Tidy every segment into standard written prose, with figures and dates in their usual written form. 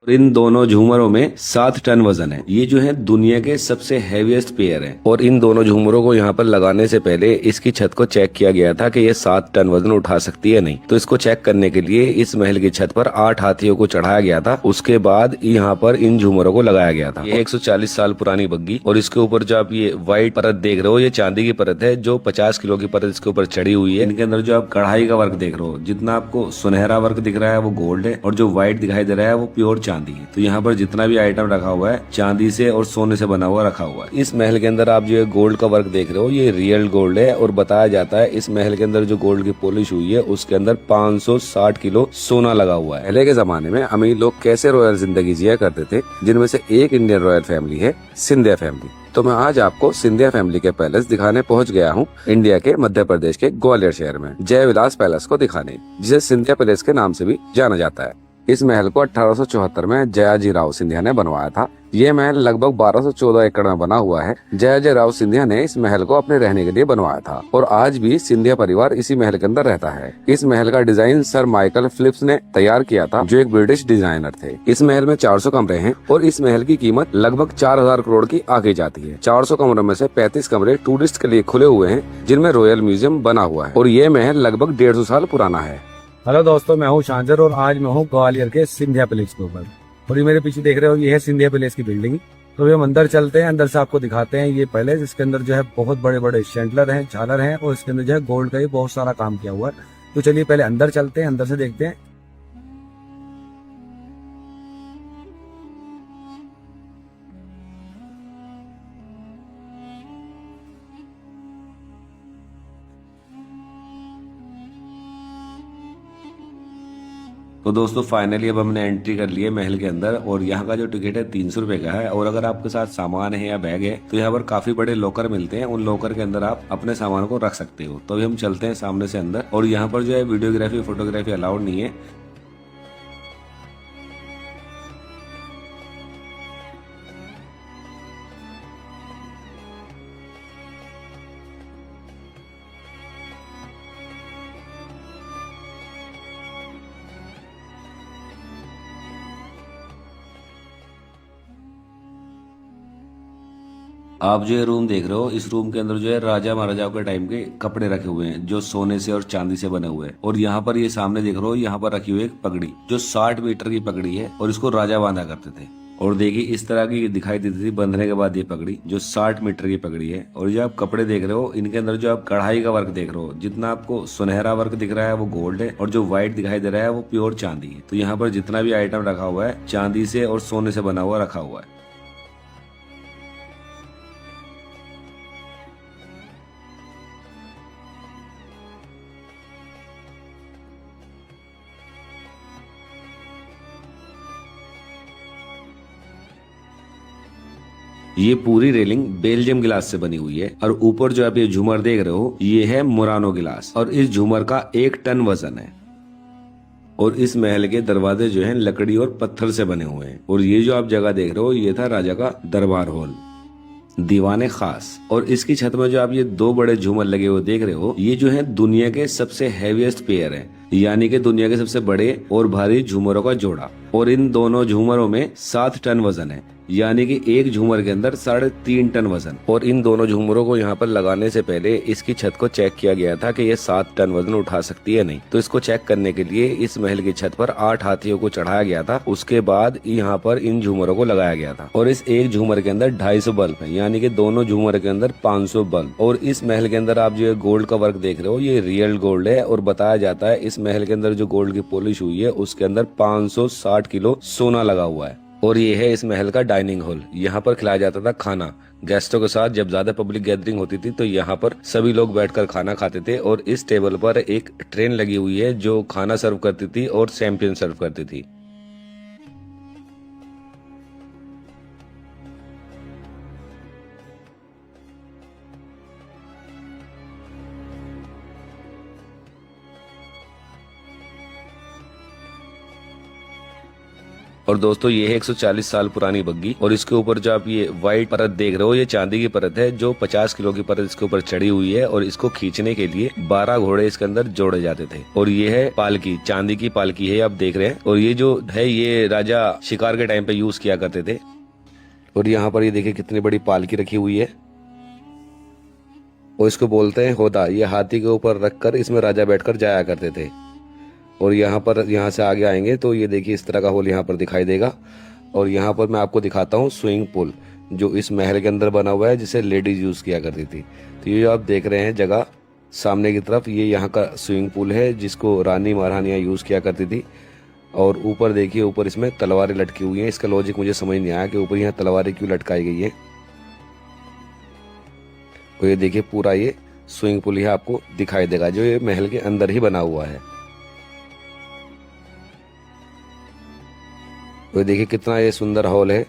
इन दोनों झूमरों में 7 टन वजन है। ये जो है दुनिया के सबसे हैवीएस्ट पेयर है। और इन दोनों झूमरों को यहाँ पर लगाने से पहले इसकी छत को चेक किया गया था कि ये 7 टन वजन उठा सकती है नहीं। तो इसको चेक करने के लिए इस महल की छत पर 8 हाथियों को चढ़ाया गया था। उसके बाद यहाँ पर इन झूमरों को लगाया गया था। ये 140 साल पुरानी बग्गी, और इसके ऊपर जो आप ये व्हाइट परत देख रहे हो ये चांदी की परत है, जो 50 किलो की परत इसके ऊपर चढ़ी हुई है। इनके अंदर जो आप कढ़ाई का वर्क देख रहे हो, जितना आपको सुनहरा वर्क दिख रहा है वो गोल्ड है, और जो व्हाइट दिखाई दे रहा है वो प्योर चांदी है। तो यहाँ पर जितना भी आइटम रखा हुआ है चांदी से और सोने से बना हुआ रखा हुआ है। इस महल के अंदर आप जो गोल्ड का वर्क देख रहे हो ये रियल गोल्ड है, और बताया जाता है इस महल के अंदर जो गोल्ड की पॉलिश हुई है उसके अंदर 560 किलो सोना लगा हुआ है। पहले के जमाने में अमीर लोग कैसे रॉयल जिंदगी जिया करते थे, जिनमें से एक इंडियन रॉयल फैमिली है सिंधिया फैमिली। तो मैं आज आपको सिंधिया फैमिली के पैलेस दिखाने पहुंच गया हूं इंडिया के मध्य प्रदेश के ग्वालियर शहर में, जय विलास पैलेस को दिखाने, जिसे सिंधिया पैलेस के नाम से भी जाना जाता है। इस महल को 1874 में जयाजी राव सिंधिया ने बनवाया था। ये महल लगभग 1214 एकड़ में बना हुआ है। जयाजी राव सिंधिया ने इस महल को अपने रहने के लिए बनवाया था, और आज भी सिंधिया परिवार इसी महल के अंदर रहता है। इस महल का डिजाइन सर माइकल फिलिप्स ने तैयार किया था, जो एक ब्रिटिश डिजाइनर थे। इस महल में 400 कमरे हैं, और इस महल की कीमत लगभग 4000 करोड़ की आगे जाती है। 400 कमरों में से 35 कमरे टूरिस्ट के लिए खुले हुए हैं, जिनमें रॉयल म्यूजियम बना हुआ है, और ये महल लगभग 150 साल पुराना है। हेलो दोस्तों, मैं हूं शांजर, और आज मैं हूं ग्वालियर के सिंधिया पैलेस के ऊपर। और ये मेरे पीछे देख रहे हो, ये है सिंधिया पैलेस की बिल्डिंग। तो अभी हम अंदर चलते हैं, अंदर से आपको दिखाते हैं ये पैलेस। इसके अंदर जो है बहुत बड़े बड़े शैंडलर हैं, झालर हैं, और इसके अंदर जो है गोल्ड का ही बहुत सारा काम किया हुआ है। तो चलिए पहले अंदर चलते हैं, अंदर से देखते हैं। तो दोस्तों फाइनली अब हमने एंट्री कर ली है महल के अंदर, और यहाँ का जो टिकट है 300 रुपए का है। और अगर आपके साथ सामान है या बैग है तो यहाँ पर काफी बड़े लॉकर मिलते हैं, उन लॉकर के अंदर आप अपने सामान को रख सकते हो। तो अभी हम चलते हैं सामने से अंदर, और यहाँ पर जो है वीडियोग्राफी फोटोग्राफी अलाउड नहीं है। आप जो ये रूम देख रहे हो, इस रूम के अंदर जो है राजा महाराजाओं के टाइम के कपड़े रखे हुए हैं, जो सोने से और चांदी से बने हुए हैं। और यहाँ पर ये सामने देख रहे हो, यहाँ पर रखी हुई एक पगड़ी, जो 60 मीटर की पगड़ी है, और इसको राजा बांधा करते थे। और देखिए इस तरह की दिखाई देती थी बंधने के बाद ये पगड़ी, जो 60 मीटर की पगड़ी है। और जो आप कपड़े देख रहे हो, इनके अंदर जो आप कढ़ाई का वर्क देख रहे हो, जितना आपको सुनहरा वर्क दिख रहा है वो गोल्ड है, और जो व्हाइट दिखाई दे रहा है वो प्योर चांदी है। तो यहाँ पर जितना भी आइटम रखा हुआ है चांदी से और सोने से बना हुआ रखा हुआ है। ये पूरी रेलिंग बेल्जियम गिलास से बनी हुई है, और ऊपर जो आप ये झूमर देख रहे हो ये है मुरानो गिलास, और इस झूमर का 1 टन वजन है। और इस महल के दरवाजे जो हैं लकड़ी और पत्थर से बने हुए हैं। और ये जो आप जगह देख रहे हो ये था राजा का दरबार हॉल, दीवाने खास। और इसकी छत में जो आप ये 2 बड़े झूमर लगे हुए देख रहे हो, ये जो है दुनिया के सबसे हैवीएस्ट पेयर है, यानी कि दुनिया के सबसे बड़े और भारी झूमरों का जोड़ा। और इन दोनों झूमरों में 7 टन वजन है, यानी कि एक झूमर के अंदर 3.5 टन वजन। और इन दोनों झूमरों को यहाँ पर लगाने से पहले इसकी छत को चेक किया गया था कि ये 7 टन वजन उठा सकती है नहीं। तो इसको चेक करने के लिए इस महल की छत पर 8 हाथियों को चढ़ाया गया था। उसके बाद यहाँ पर इन झूमरों को लगाया गया था, और इस एक झूमर के अंदर 250 बल्ब है, यानी कि दोनों झूमर के अंदर 500 बल्ब। और इस महल के अंदर आप जो गोल्ड का वर्क देख रहे हो ये रियल गोल्ड है, और बताया जाता है इस महल के अंदर जो गोल्ड की पॉलिश हुई है उसके अंदर 560 किलो सोना लगा हुआ है। और ये है इस महल का डाइनिंग हॉल। यहाँ पर खिलाया जाता था खाना गेस्टों के साथ। जब ज्यादा पब्लिक गैदरिंग होती थी तो यहाँ पर सभी लोग बैठकर खाना खाते थे। और इस टेबल पर एक ट्रेन लगी हुई है जो खाना सर्व करती थी और चैंपियन सर्व करती थी। और दोस्तों ये है 140 साल पुरानी बग्गी, और इसके ऊपर जो आप ये व्हाइट परत देख रहे हो ये चांदी की परत है, जो 50 किलो की परत इसके ऊपर चढ़ी हुई है, और इसको खींचने के लिए 12 घोड़े इसके अंदर जोड़े जाते थे। और ये है पालकी, चांदी की पालकी है आप देख रहे हैं, और ये जो है ये राजा शिकार के टाइम पे यूज किया करते थे। और यहाँ पर ये देखिए कितनी बड़ी पालकी रखी हुई है, और इसको बोलते हैं होदा। ये हाथी के ऊपर रखकर इसमें राजा बैठकर जाया करते थे। और यहाँ से आगे आएंगे तो ये देखिए इस तरह का होल यहाँ पर दिखाई देगा। और यहाँ पर मैं आपको दिखाता हूँ स्विमिंग पूल, जो इस महल के अंदर बना हुआ है, जिसे लेडीज यूज किया करती थी। तो ये जो आप देख रहे हैं जगह सामने की तरफ, ये यहाँ का स्विमिंग पूल है, जिसको रानी महारानियां यूज किया करती थी। और ऊपर देखिए, ऊपर इसमें तलवारें लटकी हुई हैं। इसका लॉजिक मुझे समझ नहीं आया कि ऊपर यहाँ तलवारें क्यों लटकाई गई है। और ये देखिए पूरा ये स्विमिंग पूल यहाँ आपको दिखाई देगा, जो ये महल के अंदर ही बना हुआ है। और देखिए कितना ये सुंदर हॉल है।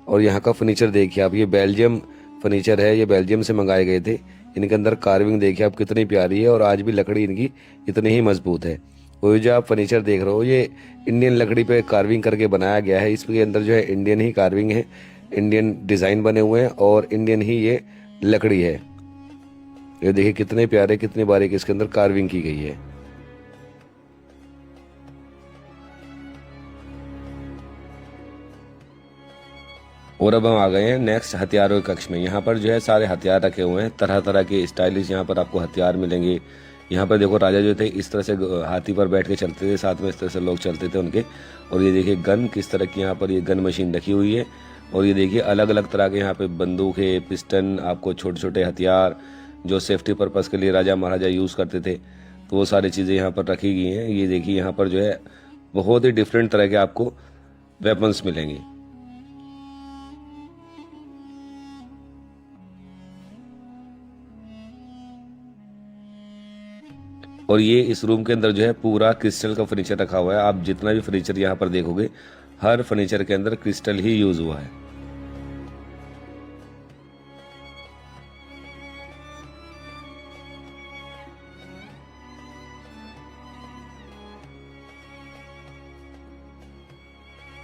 और यहाँ का फर्नीचर देखिए आप, ये बेल्जियम फर्नीचर है, ये बेल्जियम से मंगाए गए थे। इनके अंदर कार्विंग देखिए आप कितनी प्यारी है, और आज भी लकड़ी इनकी इतनी ही मजबूत है। और जो आप फर्नीचर देख रहे हो ये इंडियन लकड़ी पे कार्विंग करके बनाया गया है। इसके अंदर जो है इंडियन ही कार्विंग है, इंडियन डिजाइन बने हुए हैं, और इंडियन ही ये लकड़ी है। ये देखिए कितने प्यारे, कितनी बारीक इसके अंदर कार्विंग की गई है। और अब हम आ गए हैं नेक्स्ट हथियारों के कक्ष में। यहाँ पर जो है सारे हथियार रखे हुए हैं, तरह तरह के स्टाइलिश यहाँ पर आपको हथियार मिलेंगे। यहाँ पर देखो राजा जो थे इस तरह से हाथी पर बैठ के चलते थे, साथ में इस तरह से लोग चलते थे उनके। और ये देखिए गन किस तरह की यहाँ पर ये गन मशीन रखी हुई है। और ये देखिए अलग अलग तरह के यहाँ पे बंदूक है, पिस्टन, आपको छोटे छोटे हथियार जो सेफ्टी पर्पज के लिए राजा महाराजा यूज करते थे, तो वो सारी चीजें यहाँ पर रखी गई हैं। ये देखिए यहाँ पर जो है बहुत ही डिफरेंट तरह के आपको वेपन्स मिलेंगे। और ये इस रूम के अंदर जो है पूरा क्रिस्टल का फर्नीचर रखा हुआ है। आप जितना भी फर्नीचर यहाँ पर देखोगे, हर फर्नीचर के अंदर क्रिस्टल ही यूज हुआ है।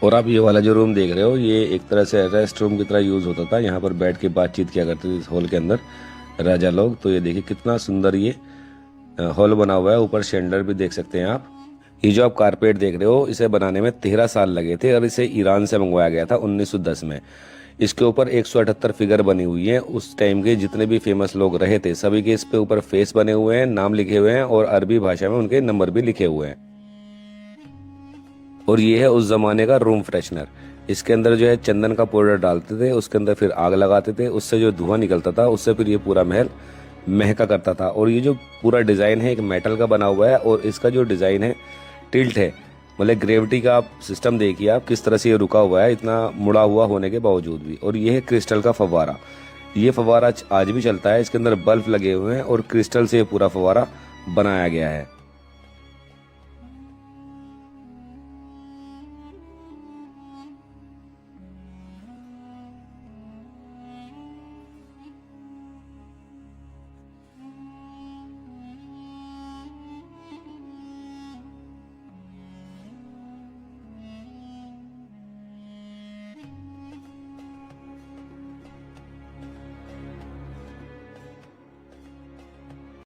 और आप ये वाला जो रूम देख रहे हो, ये एक तरह से रेस्ट रूम की तरह यूज होता था। यहाँ पर बैठ के बातचीत किया करते थे इस हॉल के अंदर राजा लोग। तो ये देखिए कितना सुंदर ये हॉल बना हुआ है। ऊपर शेंडर भी देख सकते हैं आप। ये जो आप कारपेट देख रहे हो, इसे बनाने में 13 साल लगे थे, और इसे ईरान से मंगवाया गया था 1910 में। इसके ऊपर 178 फिगर बनी हुई है। उस टाइम के जितने भी फेमस लोग रहे थे सभी के इस पे ऊपर फेस बने हुए हैं, नाम लिखे हुए हैं, और अरबी भाषा में उनके नंबर भी लिखे हुए हैं। और ये है उस जमाने का रूम फ्रेशनर। इसके अंदर जो है चंदन का पाउडर डालते थे, उसके अंदर फिर आग लगाते थे, उससे जो धुआं निकलता था उससे फिर ये पूरा महल महका करता था। और ये जो पूरा डिजाइन है एक मेटल का बना हुआ है, और इसका जो डिजाइन है टिल्ट है, मतलब ग्रेविटी का आप सिस्टम देखिए आप किस तरह से ये रुका हुआ है, इतना मुड़ा हुआ होने के बावजूद भी। और ये है क्रिस्टल का फव्वारा। ये फव्वारा आज भी चलता है, इसके अंदर बल्ब लगे हुए हैं, और क्रिस्टल से ये पूरा फव्वारा बनाया गया है।